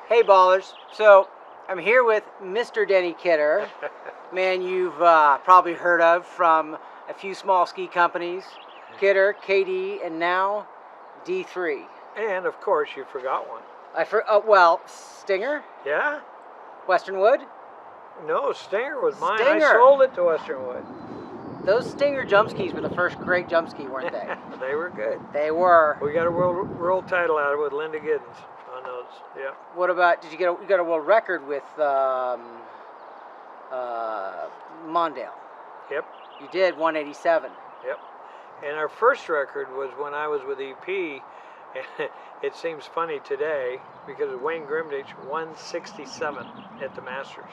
Hey ballers, so I'm here with Mr. Denny Kidder, man you've probably heard of from a few small ski companies, Kidder, KD, and now D3. And of course, you forgot one. Well, Stinger, Yeah? Western Wood. No, Stinger was mine. Stinger. I sold it to Western Wood. Those Stinger jump skis were the first great jump ski, weren't they? They were good. They were. We got a world title out of it with Linda Giddens on those. Yeah. What about? Did you get you got a world record with Mondale? Yep. You did 187. Yep. And our first record was when I was with EP. And it seems funny today because Wayne Grimdich 167 at the Masters.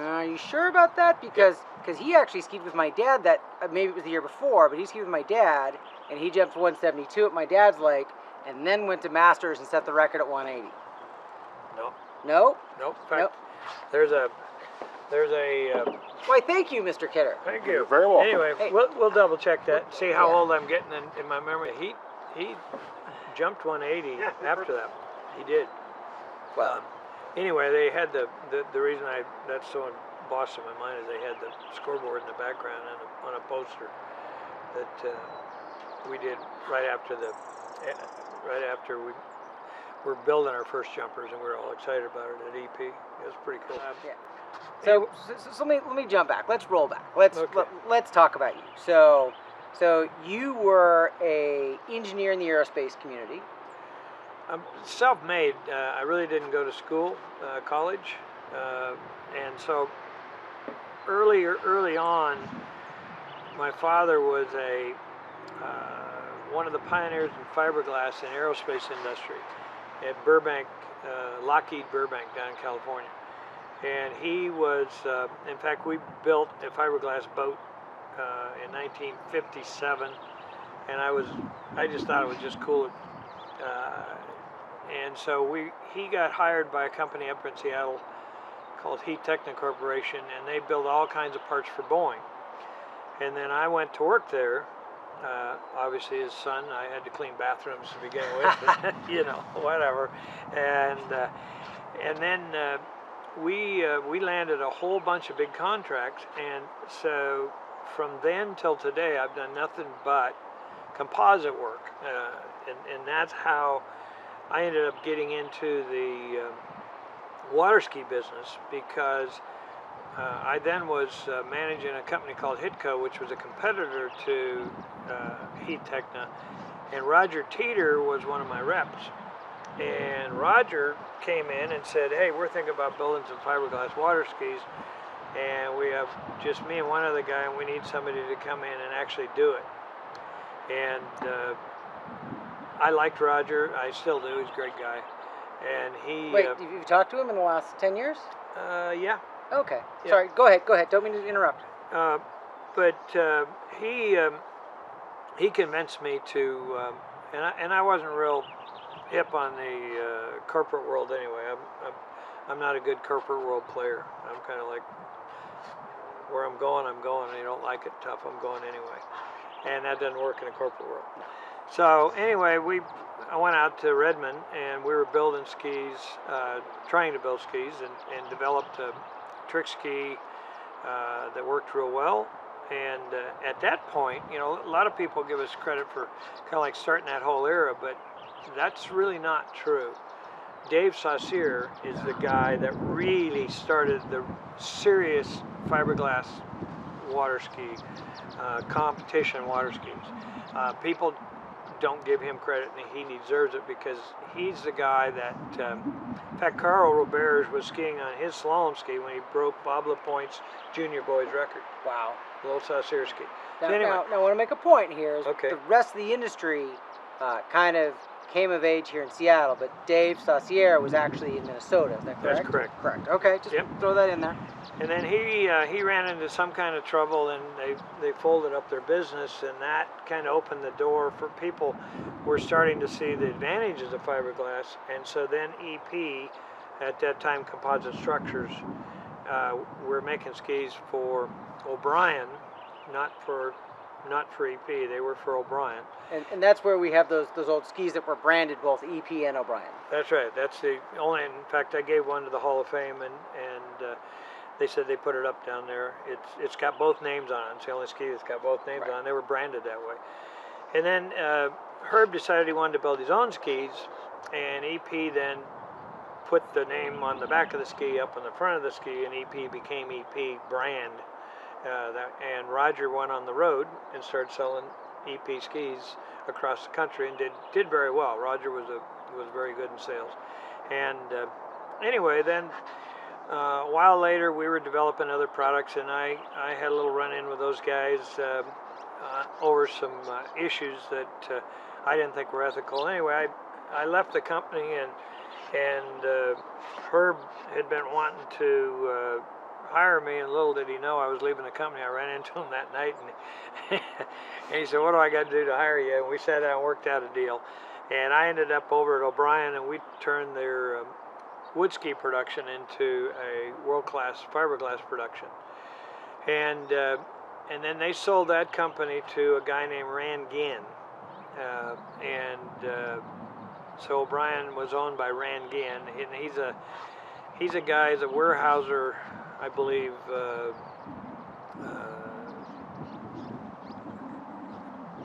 Are you sure about that? Because he actually skied with my dad that maybe it was the year before, but he skied with my dad and he jumped 172 at my dad's lake and then went to Masters and set the record at 180. No. No? Nope. In fact, there's a. Why, thank you, Mr. Kidder. Thank you. You're very welcome. Anyway, Hey. we'll double check that. See how Yeah. old I'm getting in my memory. He jumped 180 after that. He did. Well, Anyway, they had the reason that's so embossed in my mind is they had the scoreboard in the background on a poster that we did right after we were building our first jumpers, and we were all excited about it at EP. It was pretty cool. yeah. So let me jump back. Let's roll back. Let's talk about you. So you were a engineer in the aerospace community. I'm self-made. I really didn't go to school, college, and so early on, my father was one of the pioneers in fiberglass in aerospace industry at Burbank, Lockheed Burbank down in California. And he was, in fact, we built a fiberglass boat in 1957, and I just thought it was just cool. And so he got hired by a company up in Seattle called Heat Techno Corporation, and they built all kinds of parts for Boeing. And then I went to work there. Obviously, his son, I had to clean bathrooms to begin with, but, whatever. And then we landed a whole bunch of big contracts, and so from then till today, I've done nothing but composite work, and that's how I ended up getting into the water ski business, because I then was managing a company called Hitco, which was a competitor to Heat Techna, and Roger Teeter was one of my reps. And Roger came in and said, "Hey, we're thinking about building some fiberglass water skis, and we have just me and one other guy, and we need somebody to come in and actually do it." And I liked Roger. I still do. He's a great guy. And he... Wait, you've talked to him in the last 10 years? Yeah. Okay. Yeah. Sorry, go ahead. Don't mean to interrupt. But he convinced me to... and I wasn't real hip on the corporate world anyway. I'm not a good corporate world player. I'm kind of like, where I'm going. You don't like it, tough, I'm going anyway. And that doesn't work in a corporate world. So anyway, I went out to Redmond, and we were building skis, trying to build skis, and developed a trick ski that worked real well. And at that point, a lot of people give us credit for kind of like starting that whole era, but that's really not true. Dave Saucier is the guy that really started the serious fiberglass water ski, competition water skis. People don't give him credit, and he deserves it, because he's the guy that, in fact, Carl Roberge was skiing on his slalom ski when he broke Bob LaPointe's junior boys record. Wow. Little Saucier ski. Now, So anyway, now, I want to make a point here. Is Okay. The rest of the industry kind of came of age here in Seattle, but Dave Saucier was actually in Minnesota. Is that correct? That's correct. Correct. Okay, just throw that in there. And then he ran into some kind of trouble, and they folded up their business, and that kind of opened the door for people who were starting to see the advantages of fiberglass. And so then EP, at that time Composite Structures, were making skis for O'Brien, not for not for EP. They were for O'Brien. And that's where we have those old skis that were branded both EP and O'Brien. That's right. That's the only. In fact, I gave one to the Hall of Fame, and they said they put it up down there. It's got both names on it. It's the only ski that's got both names on. They were branded that way. And then Herb decided he wanted to build his own skis, and EP then put the name on the back of the ski up on the front of the ski, and EP became EP brand. And Roger went on the road and started selling EP skis across the country and did very well. Roger was very good in sales. And anyway, then a while later we were developing other products, and I had a little run-in with those guys over some issues that I didn't think were ethical. Anyway, I left the company, and Herb had been wanting to hire me, and little did he know I was leaving the company. I ran into him that night, and, and he said, "What do I got to do to hire you?" And we sat down and worked out a deal. And I ended up over at O'Brien, and we turned their wood ski production into a world-class fiberglass production. And then they sold that company to a guy named Rand Ginn. So O'Brien was owned by Rand Ginn, and he's a guy, he's a warehouser, I believe,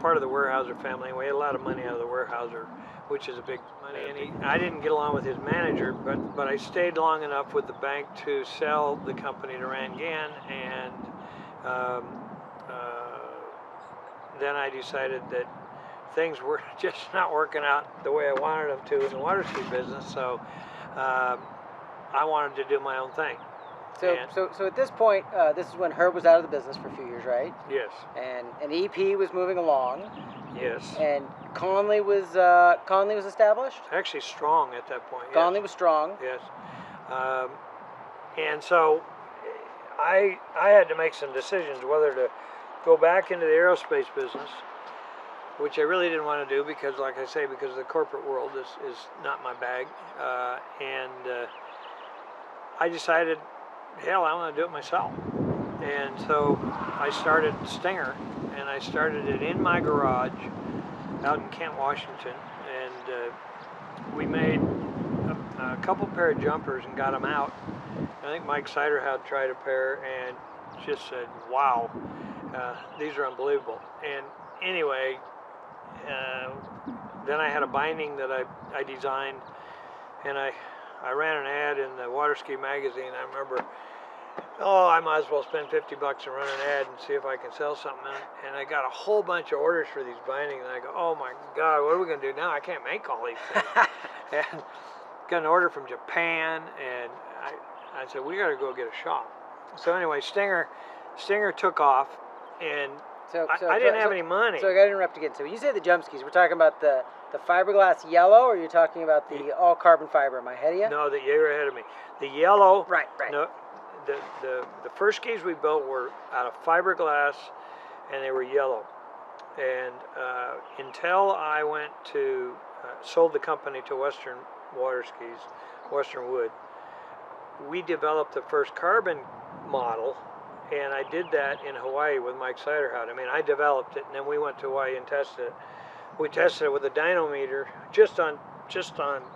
part of the Weyerhaeuser family. We had a lot of money out of the Weyerhaeuser, which is a big money. And I didn't get along with his manager, but I stayed long enough with the bank to sell the company to Rand Ginn, and then I decided that things were just not working out the way I wanted them to in the water ski business, so I wanted to do my own thing. So at this point, this is when Herb was out of the business for a few years, right? Yes. And EP was moving along. Yes. And Conley was established. Actually, Strong at that point. Conley was Strong. Yes. And so I had to make some decisions whether to go back into the aerospace business, which I really didn't want to do because, like I say, because the corporate world is not my bag. And I decided, hell, I want to do it myself. And so I started Stinger, and I started it in my garage out in Kent, Washington. And we made a couple pair of jumpers and got them out. I think Mike Siderhout tried a pair and just said, wow, these are unbelievable. And anyway, then I had a binding that I designed, and I ran an ad in the Water Ski magazine. I remember, I might as well spend $50 and run an ad and see if I can sell something. And I got a whole bunch of orders for these bindings, and I go, oh my God, what are we going to do now? I can't make all these things. And got an order from Japan, and I said, we got to go get a shop. So anyway, Stinger took off, and I didn't have any money. So I got to interrupt again. So when you say the jump skis, we're talking about the fiberglass yellow, or you're talking about the all carbon fiber? Am I ahead of you? No, you're ahead of me. The yellow. Right. No, the first skis we built were out of fiberglass, and they were yellow. And until I went to sold the company to Western Water Skis, Western Wood, we developed the first carbon model. And I did that in Hawaii with Mike Siderhout. I mean, I developed it, and then we went to Hawaii and tested it. We tested it with a dynometer just on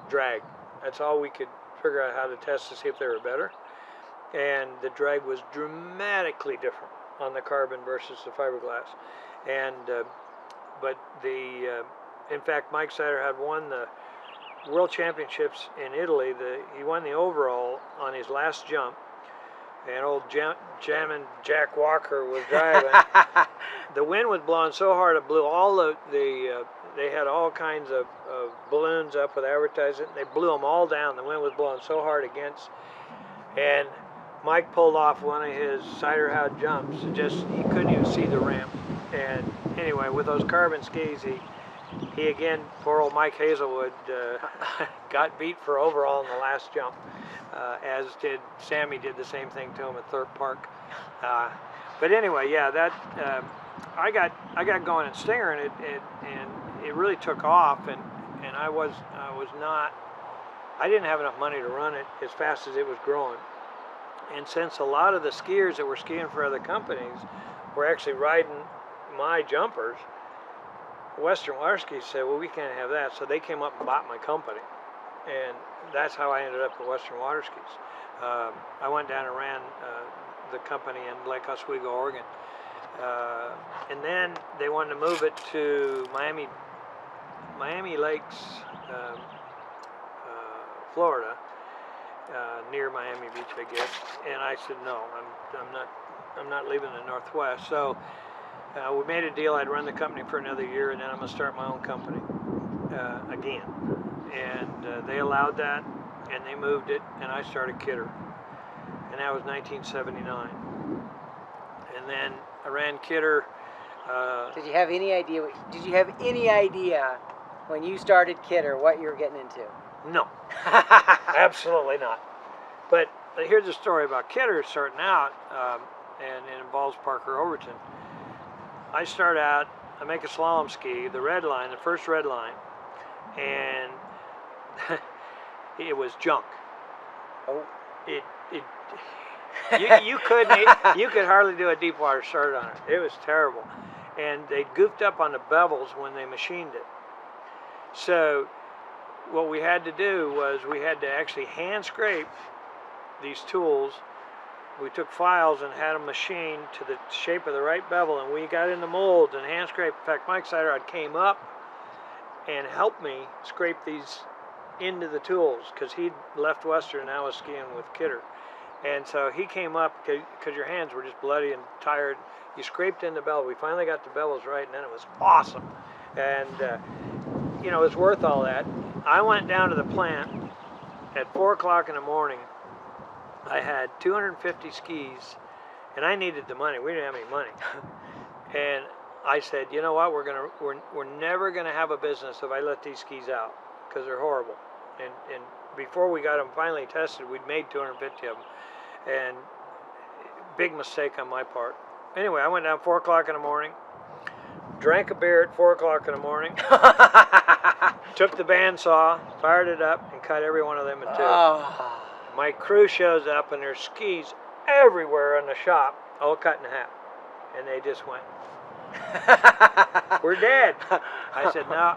drag. That's all we could figure out how to test to see if they were better. And the drag was dramatically different on the carbon versus the fiberglass. And in fact, Mike Siderhout won the World Championships in Italy. He won the overall on his last jump. And old Jammin' Jack Walker was driving. The wind was blowing so hard it blew all they had all kinds of balloons up with advertising. They blew them all down. The wind was blowing so hard against. And Mike pulled off one of his Siderhout jumps. He couldn't even see the ramp. And anyway, with those carbon skis, he again, poor old Mike Hazelwood, got beat for overall in the last jump. As did Sammy, did the same thing to him at Thorpe Park. But anyway, yeah, that I got going at Stinger, and it really took off, and I didn't have enough money to run it as fast as it was growing. And since a lot of the skiers that were skiing for other companies were actually riding my jumpers, Western Water Skis said, well, we can't have that. So they came up and bought my company. And that's how I ended up at Western Water Skis. I went down and ran the company in Lake Oswego, Oregon. And then they wanted to move it to Miami Lakes, Florida, near Miami Beach, I guess. And I said, no, I'm not leaving the Northwest. So we made a deal. I'd run the company for another year, and then I'm going to start my own company again. And they allowed that, and they moved it, and I started Kidder. And that was 1979. And then I ran Kidder. Did you have any idea? Did you have any idea when you started Kidder what you were getting into? No, absolutely not. But here's a story about Kidder starting out, and it involves Parker Overton. I start out, I make a slalom ski, the red line, the first red line, and it was junk. Oh. You could hardly do a deep water start on it. It was terrible. And they goofed up on the bevels when they machined it. So what we had to do was we had to actually hand scrape these tools. We took files and had them machined to the shape of the right bevel, and we got in the molds and hand scraped. In fact, Mike Siderod came up and helped me scrape these into the tools because he'd left Western and I was skiing with Kidder. And so he came up because your hands were just bloody and tired. You scraped in the bevel. We finally got the bevels right, and then it was awesome. And, it was worth all that. I went down to the plant at 4 o'clock in the morning. I had 250 skis, and I needed the money. We didn't have any money. And I said, you know what? We're never going to have a business if I let these skis out because they're horrible. And before we got them finally tested, we'd made 250 of them. And big mistake on my part. Anyway, I went down 4 o'clock in the morning, drank a beer at 4 o'clock in the morning, took the bandsaw, fired it up, and cut every one of them in two. Oh. My crew shows up, and there's skis everywhere in the shop, all cut in half. And they just went, we're dead. I said, no.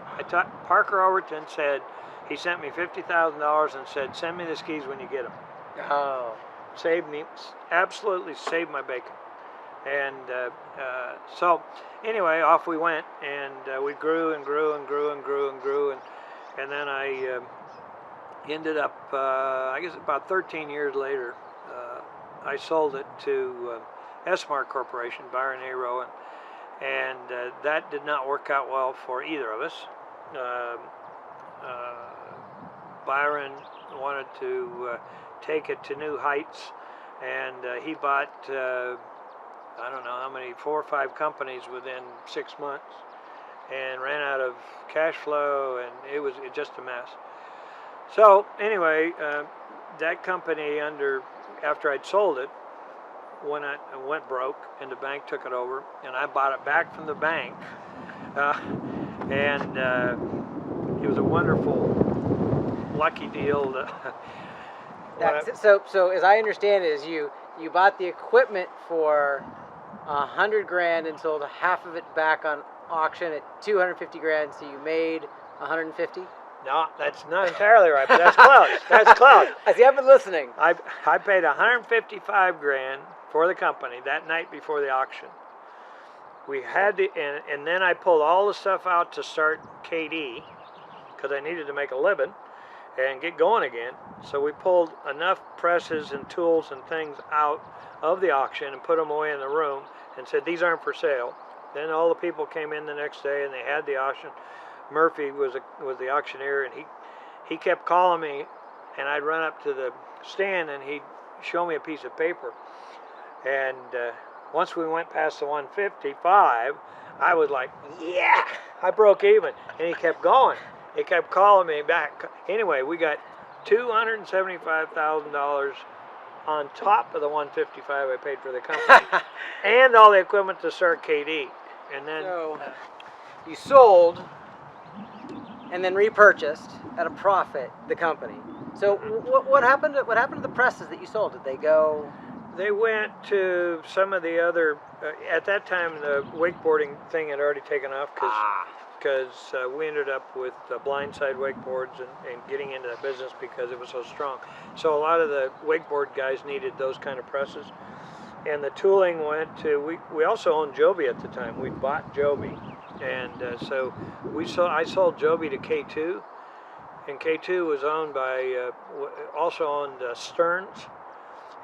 Parker Overton said, he sent me $50,000 and said, send me the skis when you get them. Oh. Saved me, absolutely saved my bacon. And so anyway, off we went, and we grew and grew and grew and grew and grew. And then I ended up, I guess about 13 years later, I sold it to S-Mart Corporation, Byron A. Rowan, and that did not work out well for either of us. Byron wanted to take it to new heights, and he bought, I don't know how many, 4 or 5 companies within 6 months, and ran out of cash flow, and it was just a mess. So anyway, that company, after I'd sold it, went broke, and the bank took it over, and I bought it back from the bank, and it was a wonderful, lucky deal. So as I understand it, is you bought the equipment for $100,000 and sold half of it back on auction at $250,000, so you made $150,000? No, that's not entirely right, but that's close. That's close. I see. I've been listening. I paid $155,000 for the company that night before the auction. We had to, and then I pulled all the stuff out to start KD because I needed to make a living and get going again. So we pulled enough presses and tools and things out of the auction and put them away in the room and said, these aren't for sale. Then all the people came in the next day and they had the auction. Murphy was the auctioneer, and he kept calling me, and I'd run up to the stand and he'd show me a piece of paper. And once we went past the 155, I was like, yeah, I broke even. And he kept going. He kept calling me back. Anyway, we got $275,000 on top of the 155 I paid for the company, and all the equipment to start KD. And then so you sold and then repurchased at a profit the company. So what happened to the presses that you sold? Did they go? They went to some of the other. At that time, the wakeboarding thing had already taken off because we ended up with blindside wakeboards and getting into that business because it was so strong. So a lot of the wakeboard guys needed those kind of presses. And the tooling went to, we also owned Joby at the time. We bought Joby. And so I sold Joby to K2. And K2 was owned by, also owned Stearns.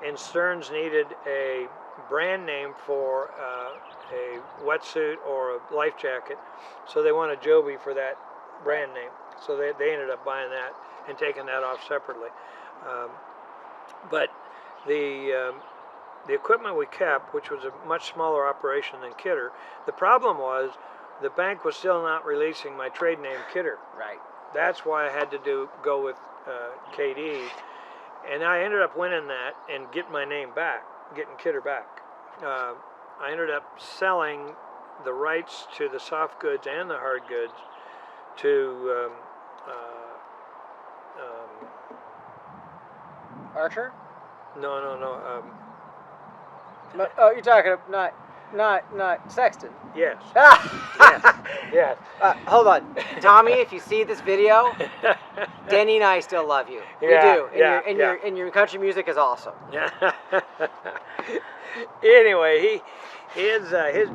And Stearns needed a brand name for a wetsuit or a life jacket. So they wanted Joby for that brand name. So they ended up buying that and taking that off separately. But the equipment we kept, which was a much smaller operation than Kidder, the problem was the bank was still not releasing my trade name Kidder. Right. That's why I had to go with KD, and I ended up winning that and getting my name back, getting Kidder back. I ended up selling the rights to the soft goods and the hard goods to Archer? No. Oh, you're talking of not Sexton. Yes. Ah! Yes. Hold on, Tommy. If you see this video, Denny and I still love you. Yeah, We do. And your country music is awesome. Anyway, his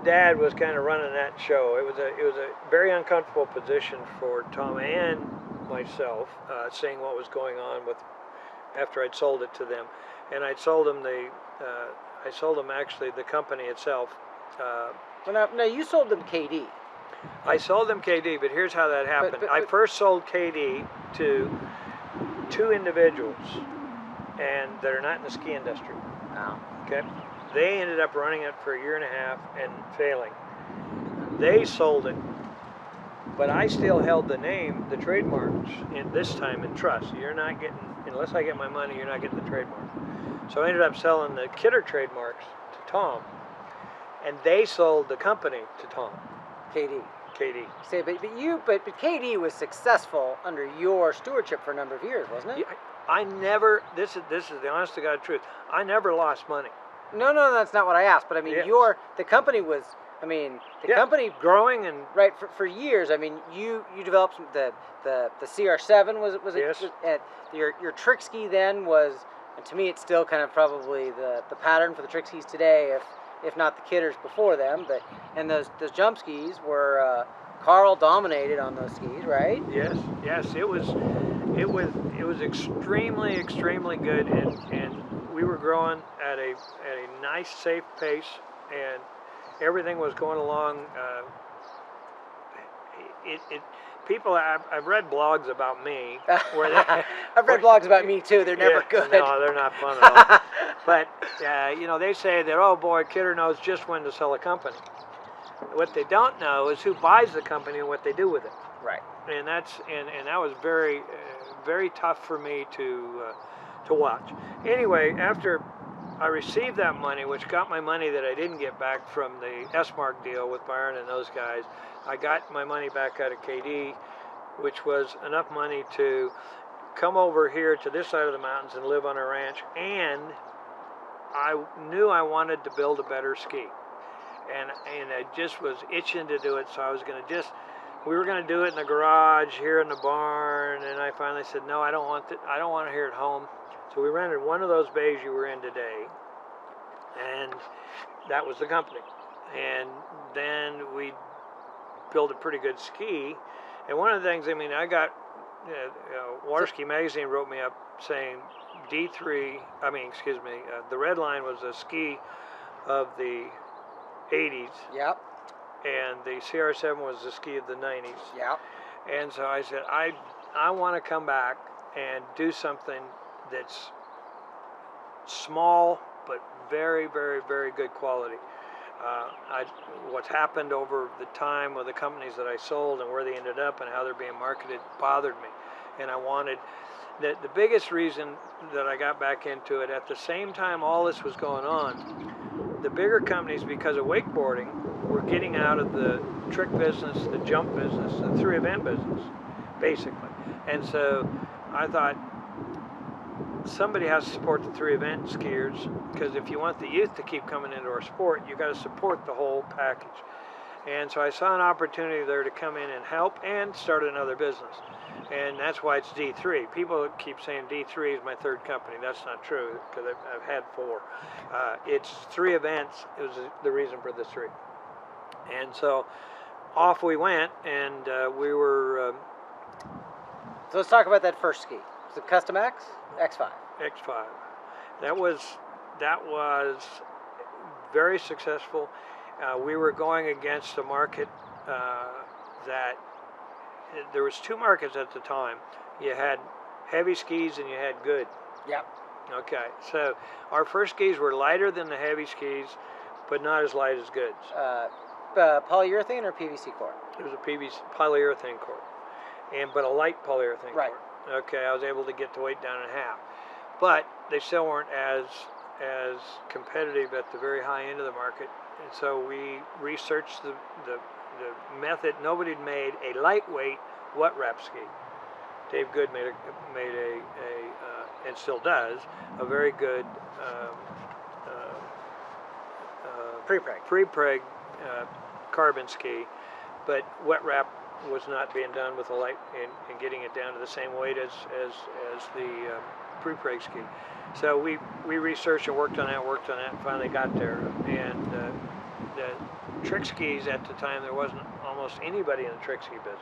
dad was kind of running that show. It was a very uncomfortable position for Tom and myself, seeing what was going on with after I'd sold it to them, and I'd sold them actually the company itself. Well, now you sold them KD. I sold them KD, but here's how that happened. But I first sold KD to two individuals, and that are not in the ski industry. Oh. Okay, they ended up running it for a year and a half and failing. They sold it, but I still held the name, the trademarks, this time in trust. You're not getting, unless I get my money, you're not getting the trademark. So I ended up selling the Kidder trademarks to Tom, and they sold the company to Tom. KD. KD. But KD was successful under your stewardship for a number of years, wasn't it? Yeah, I never. This is the honest to God truth. I never lost money. No, that's not what I asked. But I mean, Yes. the company was. I mean, the Yeah, company growing and right for years. I mean, you developed the CR7 was Yes. Your trick ski then was, and to me it's still kind of probably the pattern for the trick skis today, if not the Kidders before them. But and those jump skis were Carl dominated on those skis, right? yes, it was extremely good, and we were growing at a nice safe pace, and everything was going along. People, I've read blogs about me. I've read blogs about me too. They're never good. No, they're not fun at all. But they say that, oh boy, Kidder knows just when to sell a company. What they don't know is who buys the company and what they do with it. Right. And that was very very tough for me to watch. Anyway, after I received that money, which got my money that I didn't get back from the S-Mark deal with Byron and those guys, I got my money back out of KD, which was enough money to come over here to this side of the mountains and live on a ranch. And I knew I wanted to build a better ski, and I just was itching to do it. So I was going to we were going to do it in the garage here in the barn, and I finally said, no, I don't want it here at home. So we rented one of those bays you were in today, and that was the company. And then we built a pretty good ski. And one of the things, I got, Water Ski Magazine wrote me up saying the Red Line was a ski of the 80s. Yep. And the CR7 was the ski of the 90s. Yep. And so I said, I want to come back and do something that's small but very, very, very good quality. What's happened over the time with the companies that I sold and where they ended up and how they're being marketed bothered me. And I wanted, the biggest reason that I got back into it, at the same time all this was going on, the bigger companies, because of wakeboarding, were getting out of the trick business, the jump business, the through event business, basically. And so I thought, somebody has to support the 3 event skiers, because if you want the youth to keep coming into our sport, you got to support the whole package. And so I saw an opportunity there to come in and help and start another business. And that's why it's D3. People keep saying D3 is my 3rd company. That's not true, because I've had 4. It's 3 events. It was the reason for the 3. And so off we went, and we were So let's talk about that first ski. Was it Custom X? X5. X5. That was very successful. We were going against a market that there was 2 markets at the time. You had heavy skis and you had good. Yep. Okay, so our first skis were lighter than the heavy skis, but not as light as goods. Polyurethane or PVC core? It was a PVC polyurethane core, but a light polyurethane Right. core. Okay, I was able to get the weight down in half, but they still weren't as competitive at the very high end of the market. And so we researched the method. Nobody had made a lightweight wet wrap ski. Dave Good made a and still does, a very good pre-preg carbon ski, but wet wrap was not being done with the light and getting it down to the same weight as the pre-preg ski. So we researched and worked on that, and finally got there. And the trick skis at the time, there wasn't almost anybody in the trick ski business.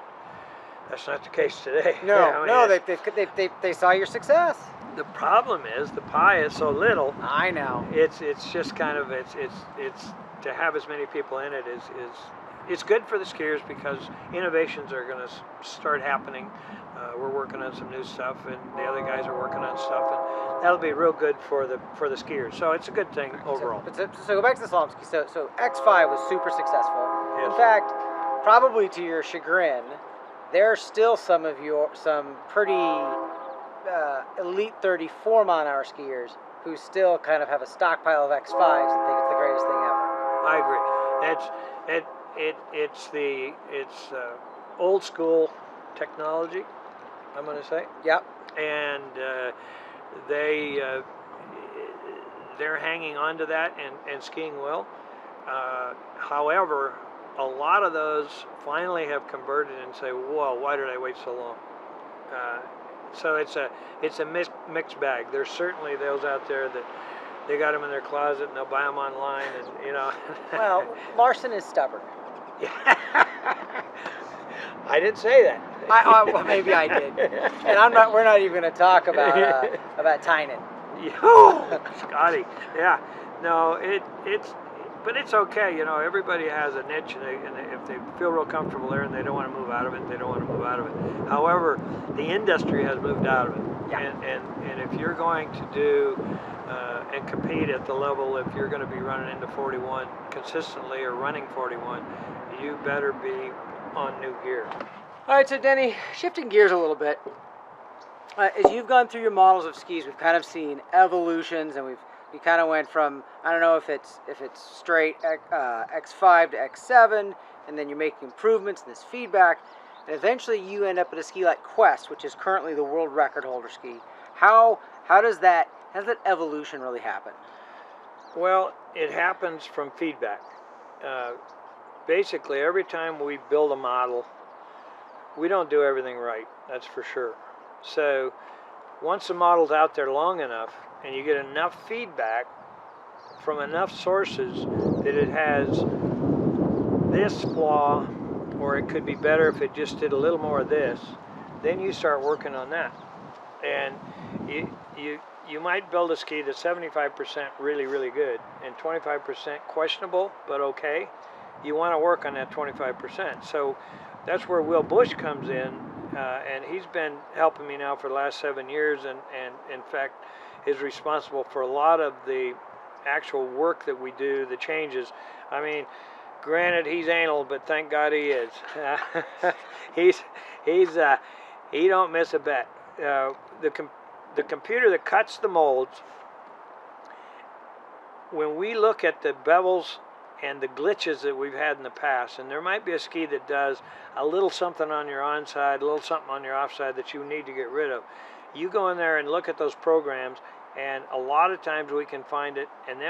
That's not the case today. No, I mean, no, they saw your success. The problem is the pie is so little. I know. It's just kind of it's to have as many people in it is it's good for the skiers, because innovations are going to start happening. We're working on some new stuff, and the other guys are working on stuff, and that'll be real good for the skiers. So it's a good thing overall. So go back to the slalom ski. So X5 was super successful. Yes. In fact, probably to your chagrin, there are still some pretty elite 34 mile-an-hour skiers who still kind of have a stockpile of X5s and think it's the greatest thing ever. I agree. It's old school technology, I'm going to say. Yep. And they're hanging on to that and skiing well. However, a lot of those finally have converted and say, "Whoa, why did I wait so long?" So it's a mixed bag. There's certainly those out there that they got them in their closet and they'll buy them online, and you know. Well, Larson is stubborn. I didn't say that. Well, maybe I did. And we're not even going to talk about Tynan. Scotty. Yeah. No, but it's okay. You know, everybody has a niche, and if they feel real comfortable there and they don't want to move out of it, they don't want to move out of it. However, the industry has moved out of it. Yeah. And if you're going to do and compete at the level, if you're going to be running into 41 consistently or running 41, you better be on new gear. All right, so Denny, shifting gears a little bit. As you've gone through your models of skis, we've kind of seen evolutions, and we kind of went from, I don't know if it's straight X5 to X7, and then you're making improvements and this feedback, and eventually you end up at a ski like Quest, which is currently the world record holder ski. How does that evolution really happen? Well, it happens from feedback. Basically, every time we build a model, we don't do everything right, that's for sure. So once the model's out there long enough and you get enough feedback from enough sources that it has this flaw, or it could be better if it just did a little more of this, then you start working on that. And you might build a ski that's 75% really, really good and 25% questionable, but okay. You want to work on that 25%. So that's where Will Bush comes in, and he's been helping me now for the last 7 years, and in fact is responsible for a lot of the actual work that we do, the changes. I mean, granted, he's anal, but thank God he is. He don't miss a bet. The computer that cuts the molds, when we look at the bevels and the glitches that we've had in the past. And there might be a ski that does a little something on your onside, a little something on your offside that you need to get rid of. You go in there and look at those programs, and a lot of times we can find it. And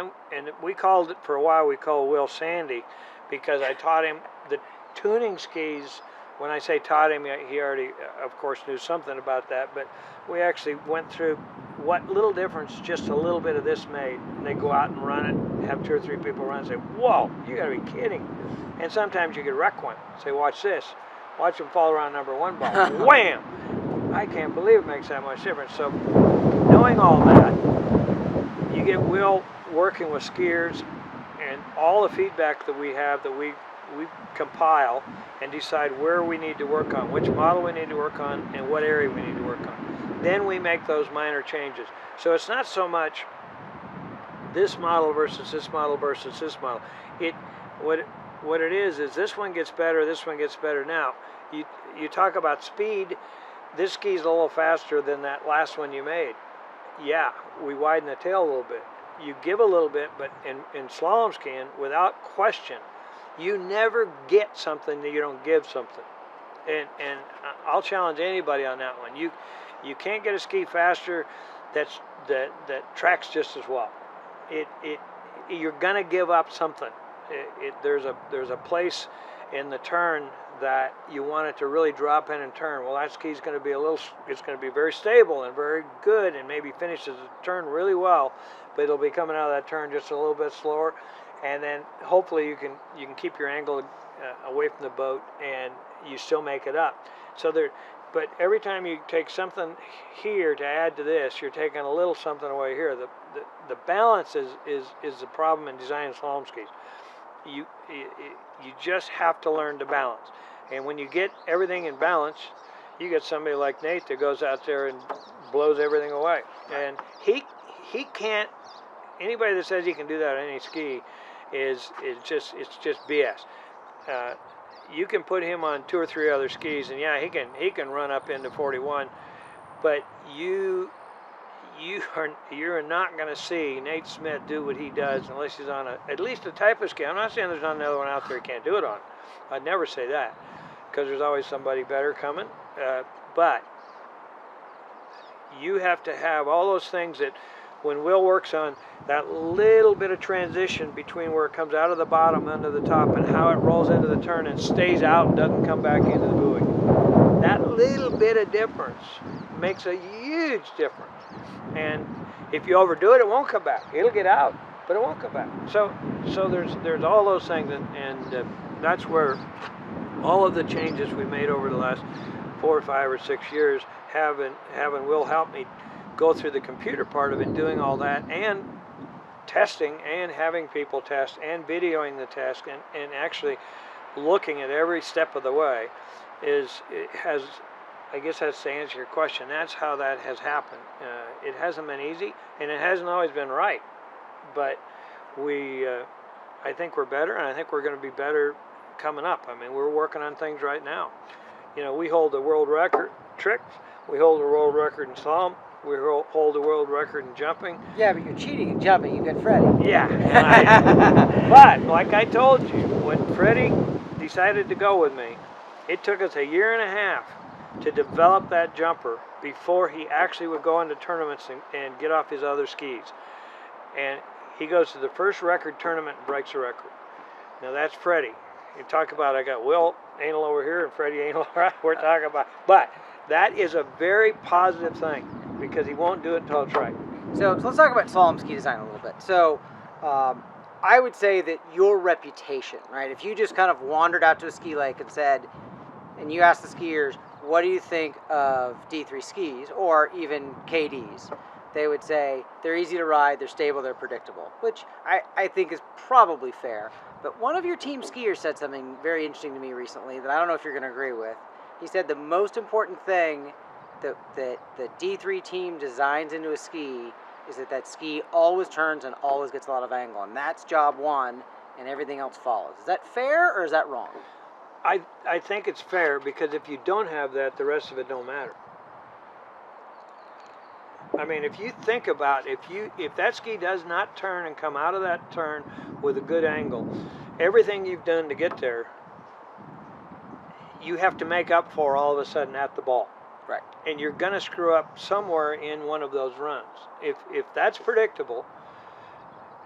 we called it, for a while, we called Will Sandy, because I taught him the tuning skis. When I say taught him, he already, of course, knew something about that, but we actually went through what little difference just a little bit of this made. And they go out and run it, have 2 or 3 people run and say, whoa, you gotta be kidding. And sometimes you could wreck one. Say, watch this. Watch them fall around number 1 ball. Wham! I can't believe it makes that much difference. So knowing all that, you get Will working with skiers, and all the feedback that we have that we compile and decide where we need to work on, which model we need to work on, and what area we need to work on. Then we make those minor changes. So it's not so much this model versus this model versus this model. What it is this one gets better, this one gets better. Now, you talk about speed. This ski's a little faster than that last one you made. Yeah, we widen the tail a little bit. You give a little bit, but in slalom skiing, without question, you never get something that you don't give something. And I'll challenge anybody on that one. You can't get a ski faster that tracks just as well. You're gonna give up something. There's a place in the turn that you want it to really drop in and turn. Well, that ski's going to be it's going to be very stable and very good, and maybe finishes the turn really well, but it'll be coming out of that turn just a little bit slower, and then hopefully you can keep your angle away from the boat, and you still make it up. But every time you take something here to add to this, you're taking a little something away here. The balance is the problem in designing slalom skis. You just have to learn to balance. And when you get everything in balance, you get somebody like Nate that goes out there and blows everything away. And he can't. Anybody that says he can do that on any ski is just BS. You can put him on 2 or 3 other skis, and yeah, he can run up into 41, but you're not going to see Nate Smith do what he does unless he's on at least a type of ski. I'm not saying there's not another one out there he can't do it on. I'd never say that, because there's always somebody better coming. But you have to have all those things that when Will works on that little bit of transition between where it comes out of the bottom into the top and how it rolls into the turn and stays out and doesn't come back into the buoy. That little bit of difference makes a huge difference. And if you overdo it, it won't come back. It'll get out, but it won't come back. So there's all those things, and that's where all of the changes we made over the last 4 or 5 or 6 years having Will help me go through the computer part of it, doing all that, and testing, and having people test, and videoing the test, and actually looking at every step of the way. I guess that's to answer your question. That's how that has happened. It hasn't been easy, and it hasn't always been right. But I think we're better, and I think we're going to be better coming up. I mean, we're working on things right now. We hold the world record tricks. We hold the world record in slalom. We hold the world record in jumping. Yeah, but you're cheating in jumping. You got Freddie. Yeah. But like I told you, when Freddie decided to go with me, it took us 1.5 years to develop that jumper before he actually would go into tournaments and get off his other skis. And he goes to the first record tournament and breaks a record. Now that's Freddie. You talk about, I got Will anal over here and Freddie anal right. We're talking about, but that is a very positive thing, because he won't do it until it's right. So let's talk about slalom ski design a little bit. So I would say that your reputation, right? If you just kind of wandered out to a ski lake and said, and you asked the skiers, what do you think of D3 skis, or even KDs? They would say they're easy to ride, they're stable, they're predictable, which I think is probably fair. But one of your team skiers said something very interesting to me recently that I don't know if you're going to agree with. He said the most important thing that the D3 team designs into a ski is that ski always turns and always gets a lot of angle, and that's job one, and everything else follows. Is that fair, or is that wrong? I think it's fair, because if you don't have that, the rest of it don't matter. I mean, if you think about if that ski does not turn and come out of that turn with a good angle, everything you've done to get there, you have to make up for all of a sudden at the ball. Right. And you're going to screw up somewhere in one of those runs. If that's predictable,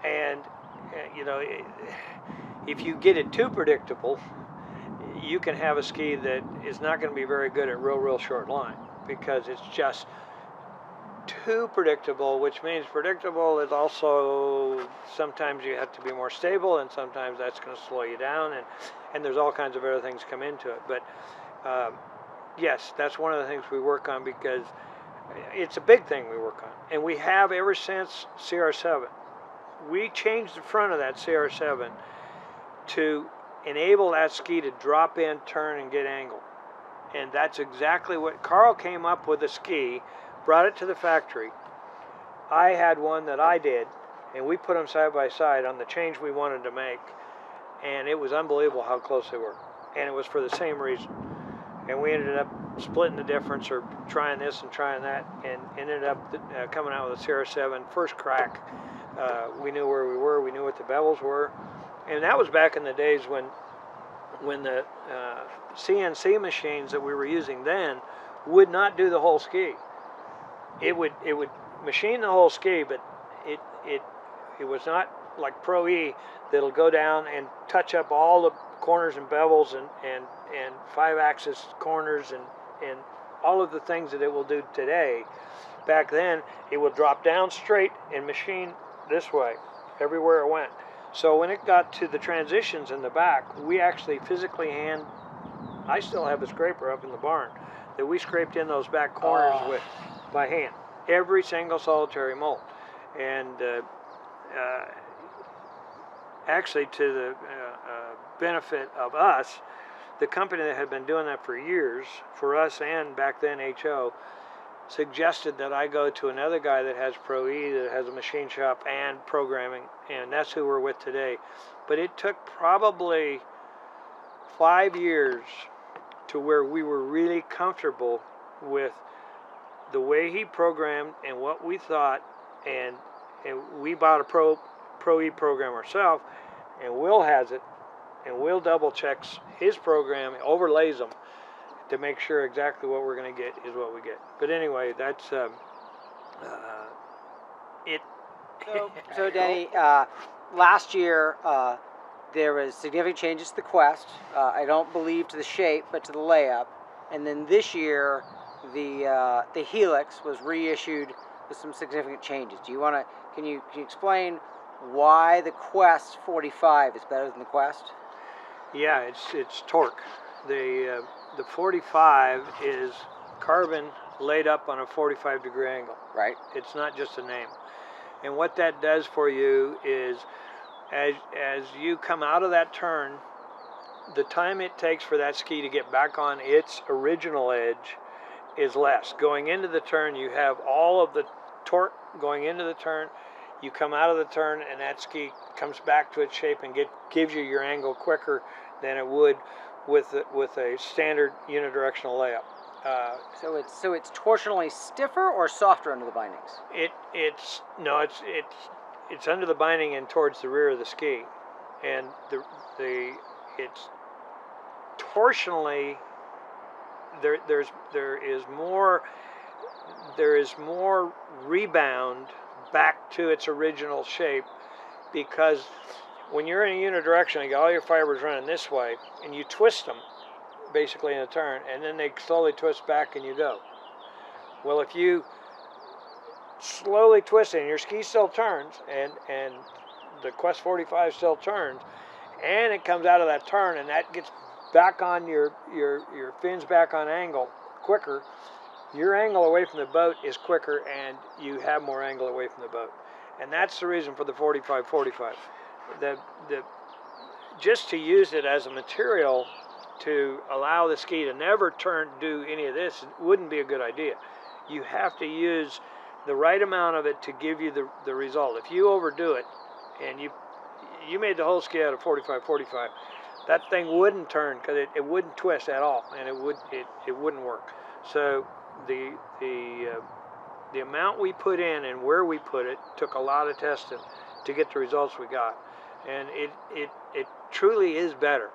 and you know, if you get it too predictable, you can have a ski that is not going to be very good at real short line because it's just too predictable, which means predictable is also sometimes you have to be more stable, and sometimes that's going to slow you down, and there's all kinds of other things come into it. But yes, that's one of the things we work on because it's a big thing we work on, and we have ever since CR7. We changed the front of that CR7 to enable that ski to drop in, turn, and get angle. And that's exactly what Carl came up with. A ski, brought it to the factory. I had one that I did, and we put them side by side on the change we wanted to make, and it was unbelievable how close they were. And it was for the same reason. And we ended up splitting the difference, or trying this and trying that, and ended up coming out with a CR7 first crack. We knew where we were, we knew what the bevels were, and that was back in the days when the CNC machines that we were using then would not do the whole ski. It would machine the whole ski, but it was not like Pro E that'll go down and touch up all the corners and bevels and 5-axis corners and all of the things that it will do today. Back then, it would drop down straight and machine this way everywhere it went. So when it got to the transitions in the back, we actually physically I still have a scraper up in the barn that we scraped in those back corners with by hand, every single solitary mold. And actually, to the benefit of us, the company that had been doing that for years, for us and back then HO, suggested that I go to another guy that has Pro E, that has a machine shop and programming, and that's who we're with today. But it took probably 5 years to where we were really comfortable with the way he programmed and what we thought, and we bought a Pro E program ourselves, and Will has it, and Will double checks his program, overlays them to make sure exactly what we're going to get is what we get. But anyway, that's it. So Denny, last year there was significant changes to the Quest. I don't believe to the shape, but to the layup. And then this year, the Helix was reissued with some significant changes. Do you want to? Can you explain why the Quest 45 is better than the Quest? Yeah, it's torque. The 45 is carbon laid up on a 45-degree angle. Right. It's not just a name. And what that does for you is, as you come out of that turn, the time it takes for that ski to get back on its original edge is less. Going into the turn, you have all of the torque going into the turn. You come out of the turn, and that ski comes back to its shape and gives you your angle quicker than it would with a standard unidirectional layup. So it's torsionally stiffer or softer under the bindings? It's under the binding and towards the rear of the ski, and it's torsionally there is more rebound back to its original shape, because when you're in a unidirectional, you got all your fibers running this way, and you twist them basically in a turn, and then they slowly twist back and you go. Well, if you slowly twist it and your ski still turns, and the Quest 45 still turns, and it comes out of that turn and that gets back on your fins back on angle quicker, your angle away from the boat is quicker and you have more angle away from the boat. And that's the reason for the 45-45. Just to use it as a material to allow the ski to never do any of this wouldn't be a good idea. You have to use the right amount of it to give you the result. If you overdo it and you made the whole ski out of 45-45, that thing wouldn't turn, because it wouldn't twist at all, and it wouldn't work. So the the amount we put in and where we put it took a lot of testing to get the results we got, and it truly is better.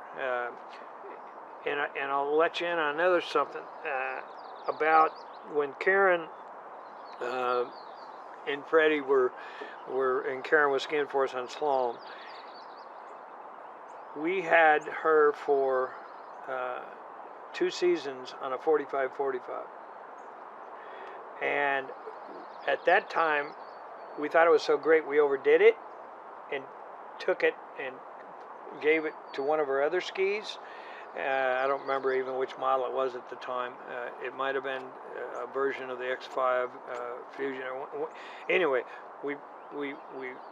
And I'll let you in on another something about when Karen and Freddie and Karen was skiing for us on slalom. We had her for 2 seasons on a 45-45, and at that time we thought it was so great we overdid it and took it and gave it to one of her other skis. I don't remember even which model it was at the time. It might have been a version of the X5 Fusion. Anyway, we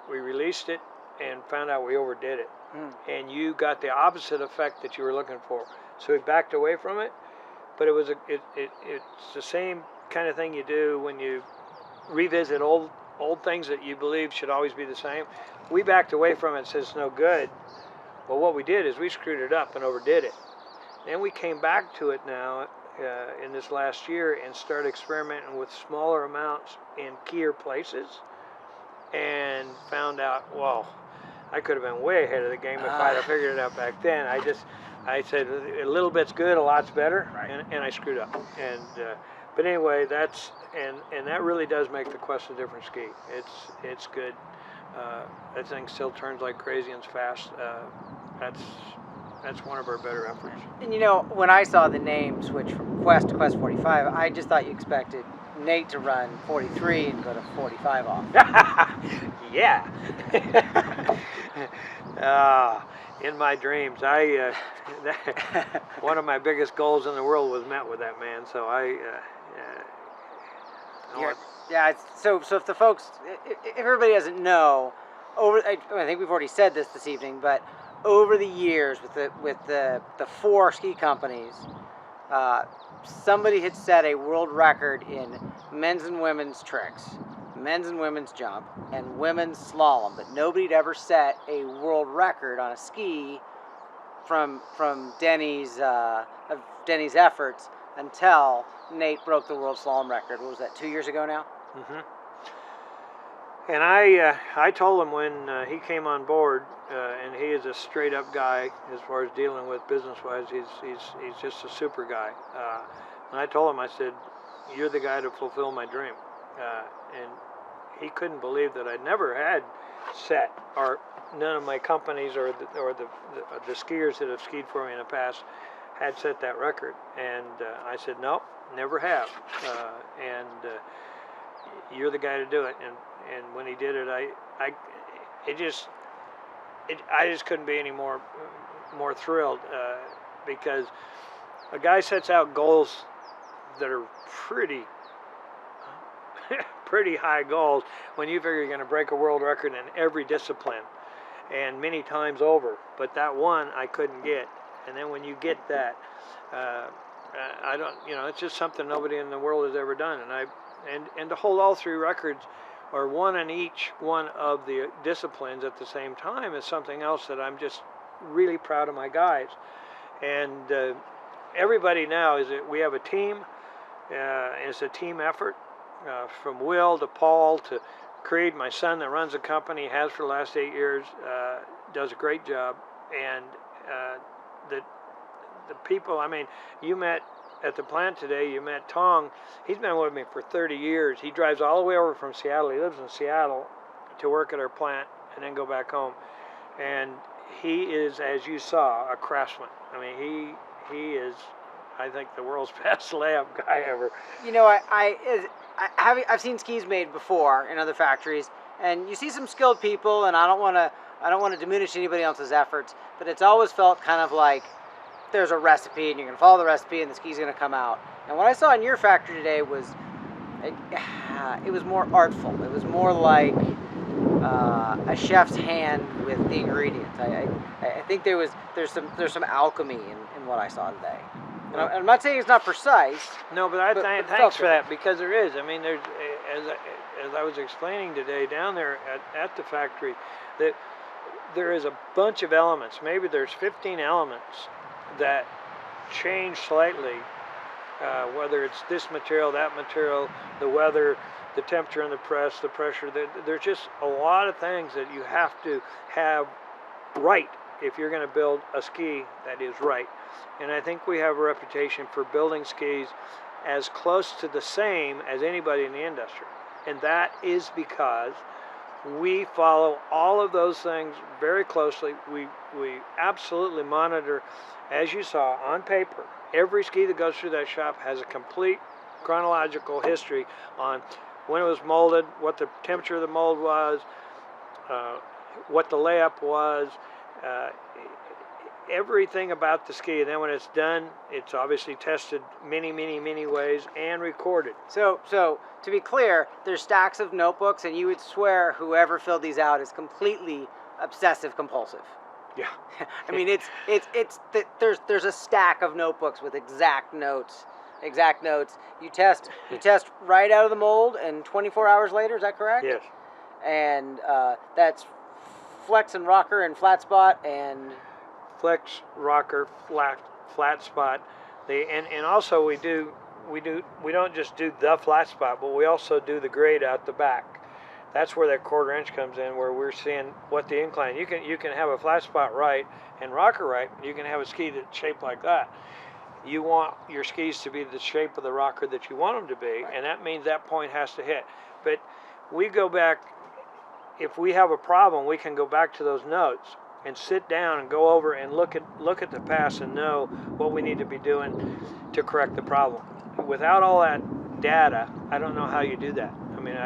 released it and found out we overdid it, and you got the opposite effect that you were looking for. So we backed away from it, but it's the same kind of thing you do when you revisit old things that you believe should always be the same. We backed away from it and said it's no good. Well, what we did is we screwed it up and overdid it. Then we came back to it now in this last year and started experimenting with smaller amounts in keyer places, and found out, well, I could have been way ahead of the game if I'd have figured it out back then. I said a little bit's good, a lot's better, right. and I screwed up. And but anyway, and that really does make the Quest a different ski. It's good. That thing still turns like crazy and it's fast. That's one of our better efforts. And you know, when I saw the name switch from Quest to Quest 45, I just thought you expected Nate to run 43 and go to 45 off. Yeah. In my dreams, one of my biggest goals in the world was met with that man. So So if the folks, if everybody doesn't know, I think we've already said this evening, but over the years with the 4 ski companies, somebody had set a world record in men's and women's tricks, men's and women's jump, and women's slalom, but nobody had ever set a world record on a ski from Denny's efforts until Nate broke the world slalom record. What was that, 2 years ago now? Mm-hmm. And I told him when he came on board, and he is a straight up guy as far as dealing with business wise. He's just a super guy. And I told him, I said, "You're the guy to fulfill my dream." And he couldn't believe that I never had set, or none of my companies or the skiers that have skied for me in the past had set that record. And I said, "No, never have." You're the guy to do it. And when he did it, I just couldn't be any more thrilled, because a guy sets out goals that are pretty high goals when you figure you're going to break a world record in every discipline and many times over. But that one I couldn't get, and then when you get that, I don't, it's just something nobody in the world has ever done, and to hold all 3 records, or one in each one of the disciplines at the same time, is something else that I'm just really proud of my guys. And everybody now we have a team. It's a team effort, from Will to Paul to Creed, my son that runs the company, has for the last 8 years, does a great job. And the people, I mean, you met at the plant today, you met Tong. He's been with me for 30 years. He drives all the way over from Seattle. He lives in Seattle to work at our plant and then go back home. And he is, as you saw, a craftsman. I mean, he is, I think, the world's best layup guy ever. I've seen skis made before in other factories, and you see some skilled people, and I don't want to diminish anybody else's efforts, but it's always felt kind of like there's a recipe and you're going to follow the recipe and the ski's going to come out. And what I saw in your factory today was it was more artful. It was more like a chef's hand with the ingredients. I think there's some alchemy in what I saw today. And I'm not saying it's not precise. No, but thanks for that, because there is. I mean, there's, as I was explaining today down there at the factory, that there is a bunch of elements. Maybe there's 15 elements that change slightly whether it's this material, that material, the weather, the temperature in the press, the pressure. There's just a lot of things that you have to have right if you're going to build a ski that is right. And I think we have a reputation for building skis as close to the same as anybody in the industry. And that is because we follow all of those things very closely. We absolutely monitor, as you saw on paper, every ski that goes through that shop has a complete chronological history on when it was molded, what the temperature of the mold was, what the layup was, everything about the ski. And then when it's done, it's obviously tested many ways and recorded. So to be clear, there's stacks of notebooks, and you would swear whoever filled these out is completely obsessive compulsive. Yeah. I mean, there's a stack of notebooks with exact notes. You test right out of the mold, and 24 hours later. Is that correct? Yes. And that's flex and rocker and flat spot and flex, rocker, flat spot. And also we don't just do the flat spot, but we also do the grade out the back. That's where that 1/4 inch comes in, where we're seeing what the incline. You can have a flat spot right and rocker right. You can have a ski that's shaped like that. You want your skis to be the shape of the rocker that you want them to be, and that means that point has to hit. But we go back. If we have a problem, we can go back to those notes and sit down and go over and look at the past and know what we need to be doing to correct the problem. Without all that data, I don't know how you do that. I mean,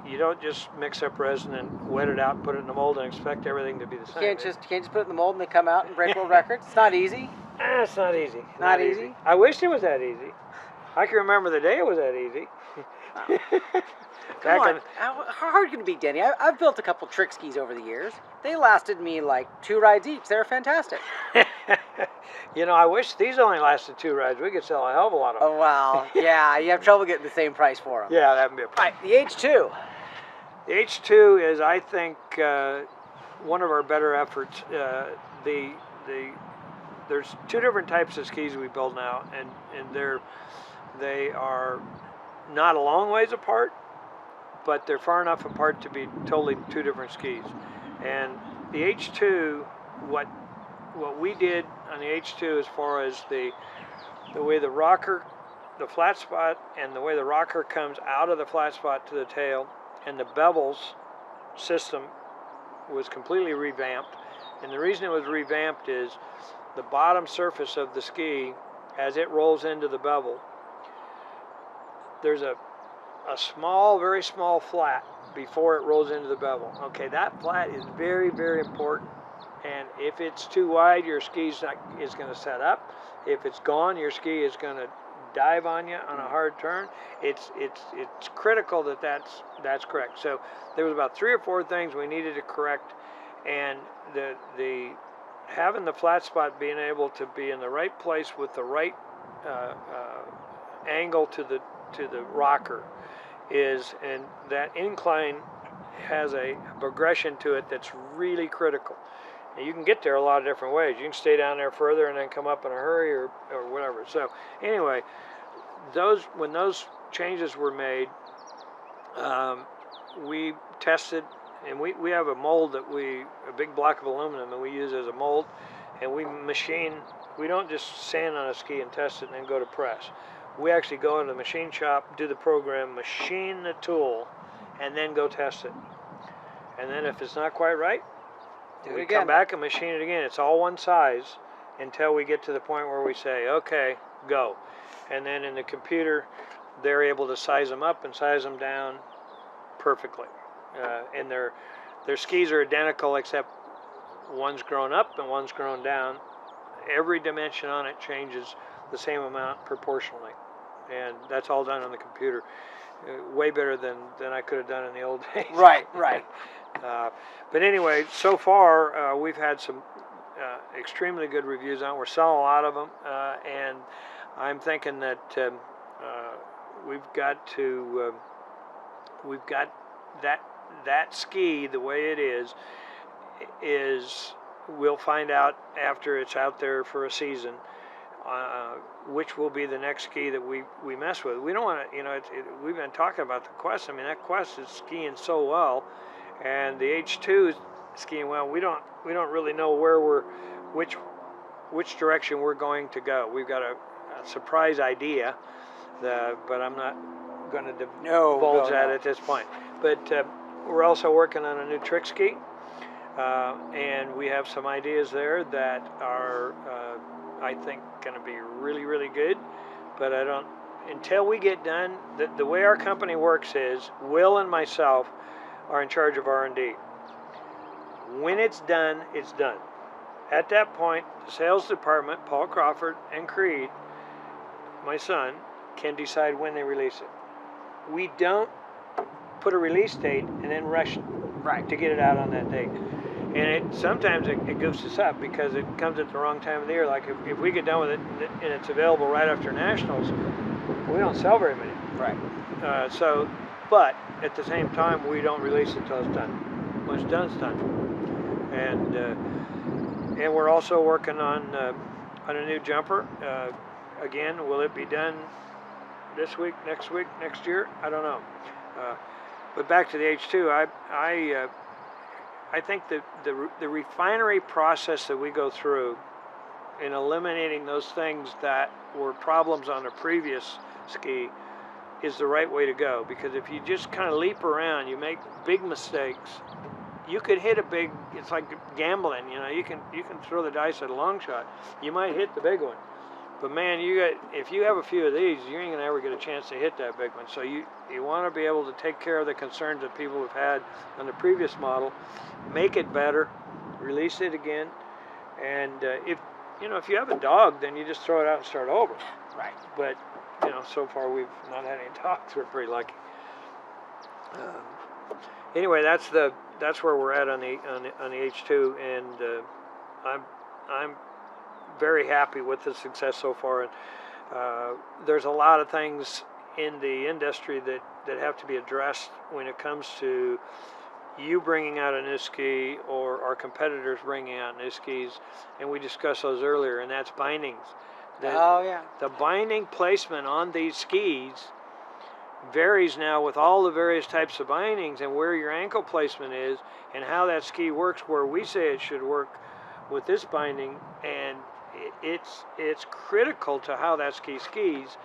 you don't just mix up resin and wet it out and put it in the mold and expect everything to be the same. You can't just put it in the mold and they come out and break world records. It's not easy. It's not easy. Not easy? I wish it was that easy. I can remember the day it was that easy. Come on, how hard can it be, Denny? I've built a couple trick skis over the years. They lasted me like 2 rides each. They're fantastic. You know, I wish these only lasted 2 rides. We could sell a hell of a lot of them. Oh, wow. Yeah, you have trouble getting the same price for them. Yeah, that would be a problem. Right, the H2. The H2 is, I think, one of our better efforts. There's 2 different types of skis we build now, and they are not a long ways apart, but they're far enough apart to be totally 2 different skis. And the H2, what we did on the H2 as far as the way the rocker, the flat spot, and the way the rocker comes out of the flat spot to the tail, and the bevels system was completely revamped. And the reason it was revamped is the bottom surface of the ski, as it rolls into the bevel, there's a small, very small flat before it rolls into the bevel. Okay, that flat is very important. And if it's too wide, your ski is going to set up. If it's gone, your ski is going to dive on you on a hard turn. It's critical that that's correct. So there was about 3 or 4 things we needed to correct, and the having the flat spot, being able to be in the right place with the right angle to the rocker is, and that incline has a progression to it that's really critical. And you can get there a lot of different ways. You can stay down there further and then come up in a hurry or whatever. So anyway, when those changes were made, we tested, and we have a mold a big block of aluminum that we use as a mold, and we machine. We don't just sand on a ski and test it and then go to press. We actually go into the machine shop, do the program, machine the tool, and then go test it. And then if it's not quite right, we come back and machine it again. It's all one size until we get to the point where we say, okay, go. And then in the computer, they're able to size them up and size them down perfectly. And their skis are identical, except one's grown up and one's grown down. Every dimension on it changes the same amount proportionally. And that's all done on the computer. Way better than I could have done in the old days. Right. But anyway, so far we've had some extremely good reviews on it. We're selling a lot of them, and I'm thinking that we've got that ski the way it is we'll find out after it's out there for a season which will be the next ski that we mess with. We don't want to, we've been talking about the Quest. I mean, that Quest is skiing so well, and the H2 is skiing well. We don't really know which direction we're going to go. We've got a surprise idea, but I'm not going to divulge that at this point. But we're also working on a new trick ski, and we have some ideas there that are, I think, going to be really, really good. But until we get done, the way our company works is Will and myself are in charge of R&D. When it's done, it's done. At that point, the sales department, Paul Crawford and Creed, my son, can decide when they release it. We don't put a release date and then rush to get it out on that date. And sometimes it goofs us up because it comes at the wrong time of the year. Like if we get done with it and it's available right after Nationals, we don't sell very many. Right. But at the same time, we don't release it till it's done. When it's done, it's done. And we're also working on a new jumper. Again, will it be done this week, next year? I don't know. But back to the H2, I think the refinery process that we go through in eliminating those things that were problems on a previous ski is the right way to go. Because if you just kind of leap around, you make big mistakes. You could hit it's like gambling, you can throw the dice at a long shot. You might hit the big one. But man, if you have a few of these, you ain't gonna ever get a chance to hit that big one. So you want to be able to take care of the concerns that people have had on the previous model, make it better, release it again, and if you have a dog, then you just throw it out and start over. Right. But so far we've not had any dogs. We're pretty lucky. Anyway, that's where we're at on the H2, and I'm very happy with the success so far. And there's a lot of things in the industry that have to be addressed when it comes to you bringing out a new ski or our competitors bringing out new skis, and we discussed those earlier, and that's bindings. The binding placement on these skis varies now with all the various types of bindings and where your ankle placement is and how that ski works, where we say it should work with this binding, and it's critical to how that ski skis.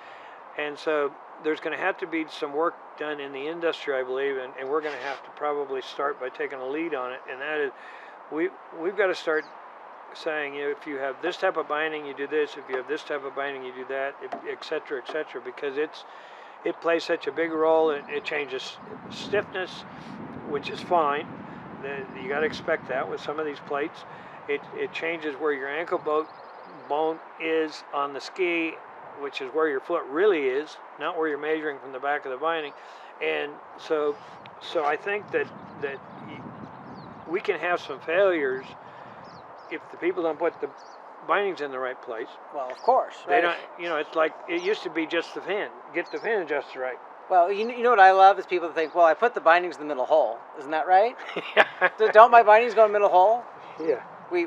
And so there's going to have to be some work done in the industry, I believe, and we're going to have to probably start by taking a lead on it, and that is we've got to start saying, if you have this type of binding, you do this. If you have this type of binding, you do that, et cetera, because it plays such a big role. It changes stiffness, which is fine. You got to expect that with some of these plates. It changes where your ankle bone is on the ski, which is where your foot really is, not where you're measuring from the back of the binding. And so I think that we can have some failures if the people don't put the bindings in the right place. Well, of course. They don't. It's like it used to be just the fin. Get the fin adjusted right. Well, you know what I love is people think, well, I put the bindings in the middle hole. Isn't that right? Yeah. Don't my bindings go in the middle hole? Yeah. We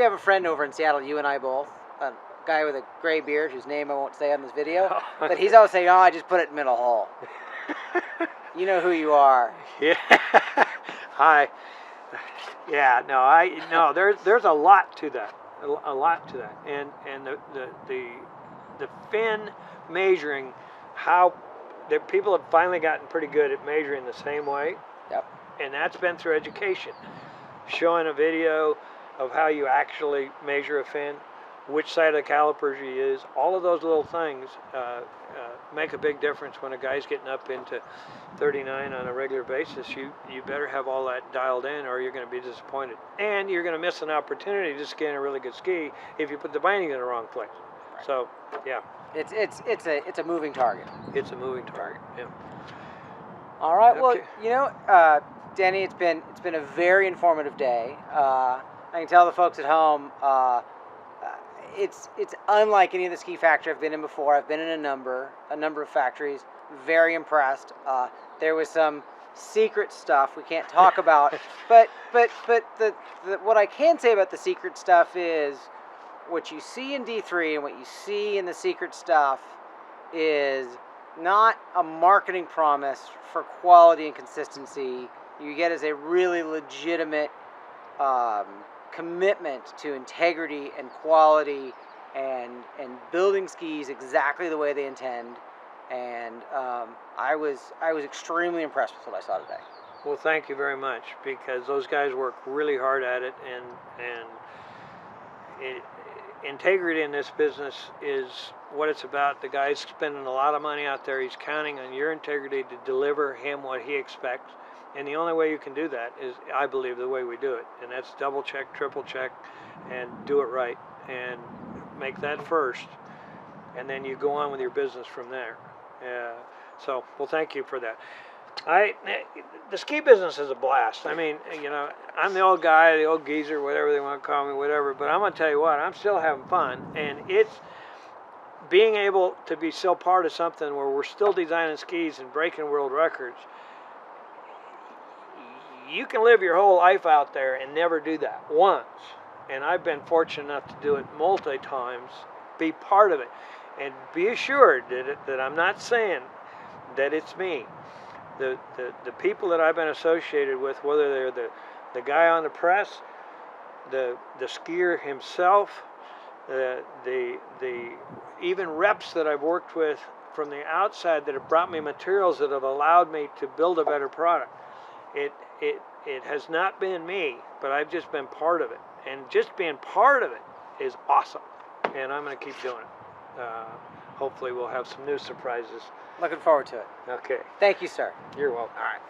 have a friend over in Seattle, you and I both, a guy with a gray beard whose name I won't say on this video, but he's always saying, I just put it in the middle hole. You know who you are. Yeah. Hi. Yeah. No. There's a lot to that. A lot to that. And the fin measuring, how people have finally gotten pretty good at measuring the same way. Yep. And that's been through education, showing a video of how you actually measure a fin, which side of the calipers you use. All of those little things make a big difference when a guy's getting up into 39 on a regular basis. You better have all that dialed in, or you're going to be disappointed. And you're going to miss an opportunity to ski in a really good ski if you put the binding in the wrong place. Right. So, yeah. It's a moving target. It's a moving target. Yeah. All right. Okay. Well, Denny, it's been a very informative day. I can tell the folks at home, it's unlike any of the ski factories I've been in before. I've been in a number of factories. Very impressed. There was some secret stuff we can't talk about, but the what I can say about the secret stuff is what you see in D3 and what you see in the secret stuff is not a marketing promise for quality and consistency. You get as a really legitimate commitment to integrity and quality and building skis exactly the way they intend. And I was extremely impressed with what I saw today. Well, thank you very much, because those guys work really hard at it, and integrity in this business is what it's about. The guy's spending a lot of money out there. He's counting on your integrity to deliver him what he expects. And the only way you can do that is, I believe, the way we do it. And that's double check, triple check, and do it right. And make that first. And then you go on with your business from there. So, well, thank you for that. The ski business is a blast. I mean, you know, I'm the old guy, the old geezer, whatever they want to call me, whatever. But I'm going to tell you what, I'm still having fun. And it's being able to be still part of something where we're still designing skis and breaking world records. You can live your whole life out there and never do that once. And I've been fortunate enough to do it multi times, be part of it. And be assured that I'm not saying that it's me. The people that I've been associated with, whether they're the guy on the press, the skier himself, the even reps that I've worked with from the outside that have brought me materials that have allowed me to build a better product. It has not been me, but I've just been part of it. And just being part of it is awesome. And I'm going to keep doing it. Hopefully we'll have some new surprises. Looking forward to it. Okay. Thank you, sir. You're welcome. All right.